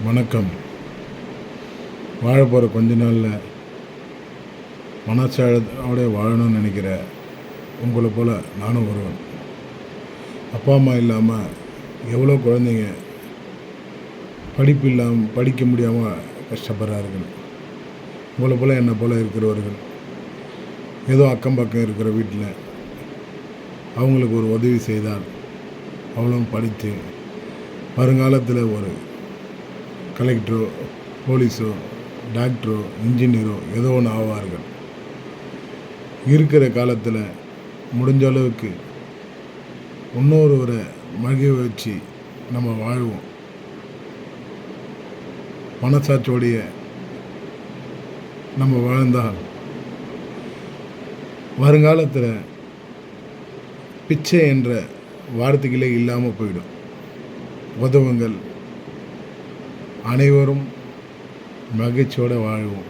வணக்கம். வாழ போகிற கொஞ்ச நாளில் மனசாட்சியோட வாழணும்னு நினைக்கிற உங்களை போல் நானும் ஒருவன். அப்பா அம்மா இல்லாமல் எவ்வளோ குழந்தைங்க படிப்பு இல்லாமல் படிக்க முடியாமல் கஷ்டப்படுறார்கள். உங்களை போல் என்னை போல் இருக்கிறவர்கள் ஏதோ அக்கம் பக்கம் இருக்கிற வீட்டில் அவங்களுக்கு ஒரு உதவி செய்தால் அவளும் படித்து வருங்காலத்தில் ஒரு கலெக்டரோ போலீஸோ டாக்டரோ இன்ஜினியரோ ஏதோ ஒன்று ஆவார்கள். இருக்கிற காலத்தில் முடிஞ்ச அளவுக்கு இன்னொருவரை மகிழ வச்சு நம்ம வாழ்வோம். மனசாட்சியோடைய நம்ம வாழ்ந்தால் வருங்காலத்தில் பிச்சை என்ற வார்த்தைகளே இல்லாமல் போயிடும். உதவுங்கள். அனைவரும் மகிழ்ச்சியோடு வாழ்வோம்.